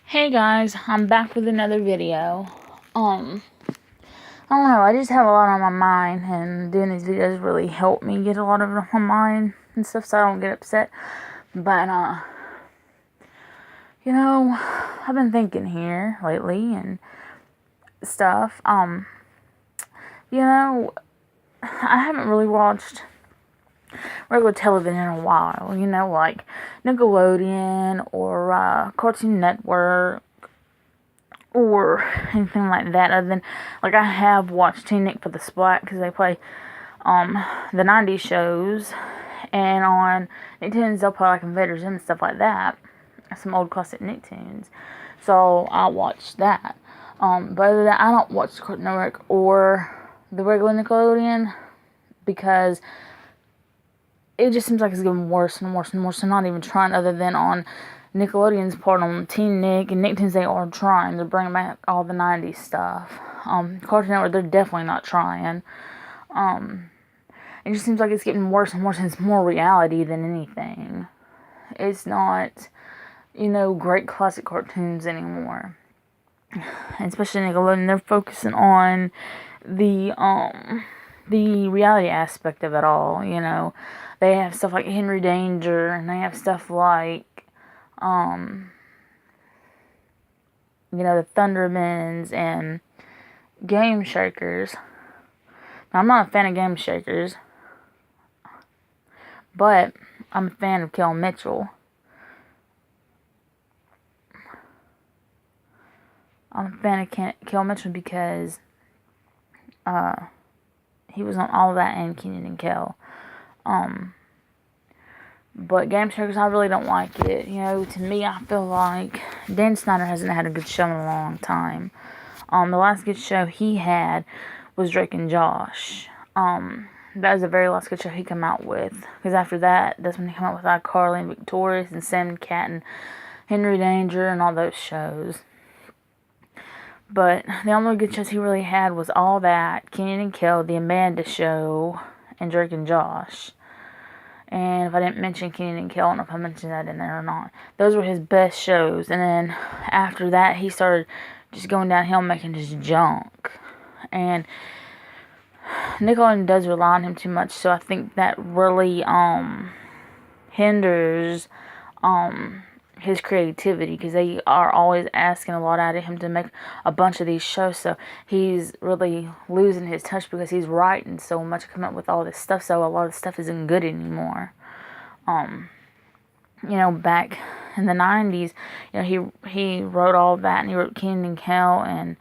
Hey guys, I'm back with another video. I don't know, I just have a lot on my mind, and doing these videos really help me get a lot of it on my mind and stuff, so I don't get upset. But, I've been thinking here lately and stuff. I haven't really watched regular television in a while, like Nickelodeon or Cartoon Network or anything like that, other than, like, I have watched Teen Nick for the Splat, because they play, the 90s shows, and on Nicktoons, they'll play, like, Invader Zim and stuff like that, some old classic Nicktoons, so I watch that, but other than that, I don't watch Cartoon Network or the regular Nickelodeon, because it just seems like it's getting worse and worse and worse, and not even trying, other than on Nickelodeon's part on Teen Nick and Nicktoons, they are trying to bring back all the 90s stuff. Cartoon Network, they're definitely not trying. It just seems like it's getting worse and worse, and it's more reality than anything. It's not, great classic cartoons anymore. And especially Nickelodeon, they're focusing on the reality aspect of it all, They have stuff like Henry Danger, and they have stuff like, the Thundermans and Game Shakers. Now, I'm not a fan of Game Shakers, but I'm a fan of Kel Mitchell. I'm a fan of Kel Mitchell because he was on all of that and Kenan and Kel. But Game Shakers, I really don't like it. To me, I feel like Dan Snyder hasn't had a good show in a long time. The last good show he had was Drake and Josh. That was the very last good show he came out with. Because after that, that's when he came out with iCarly and Victorious and Sam and Cat and Henry Danger and all those shows. But the only good shows he really had was all that, Kenan and Kel, The Amanda Show, and Drake and Josh. And if I didn't mention Kenan and Kel, I don't know if I mentioned that in there or not. Those were his best shows. And then after that, he started just going downhill, making just junk. And Nickelodeon does rely on him too much, so I think that really hinders his creativity, because they are always asking a lot out of him to make a bunch of these shows, so he's really losing his touch, because he's writing so much, coming up with all this stuff, so a lot of stuff isn't good anymore. Back in the 90s, he wrote all that, and he wrote Kenan and Kel and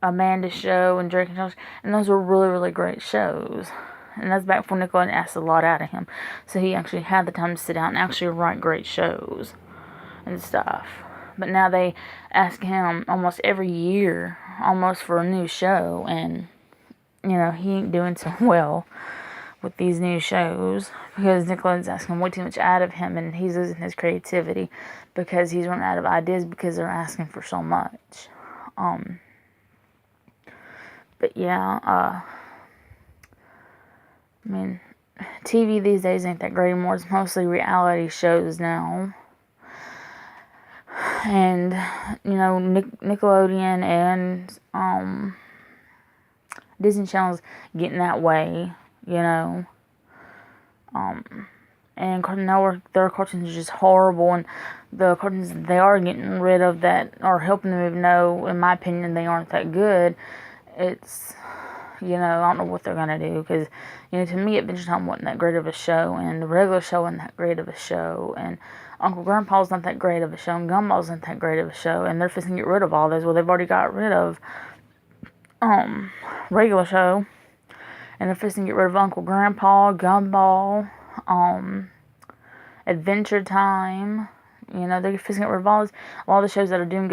Amanda Show and Drake and Josh, and those were really, really great shows. And that's back before Nickelodeon asked a lot out of him. So he actually had the time to sit down and actually write great shows and stuff. But now they ask him almost every year, almost, for a new show. And, he ain't doing so well with these new shows, because Nickelodeon's asking way too much out of him, and he's losing his creativity because he's running out of ideas, because they're asking for so much. But yeah, TV these days ain't that great anymore. It's mostly reality shows now. And, Nickelodeon and Disney Channel's getting that way, And Cartoon Network, their cartoons are just horrible. And the cartoons they are getting rid of that are helping them, even though, in my opinion, they aren't that good. It's... I don't know what they're going to do, because, to me, Adventure Time wasn't that great of a show, and the regular show wasn't that great of a show, and Uncle Grandpa's not that great of a show, and Gumball's not that great of a show, and they're fixing to get rid of all those. Well, they've already got rid of, regular show, and they're fixing to get rid of Uncle Grandpa, Gumball, Adventure Time, they're fixing to get rid of all of the shows that are doing good.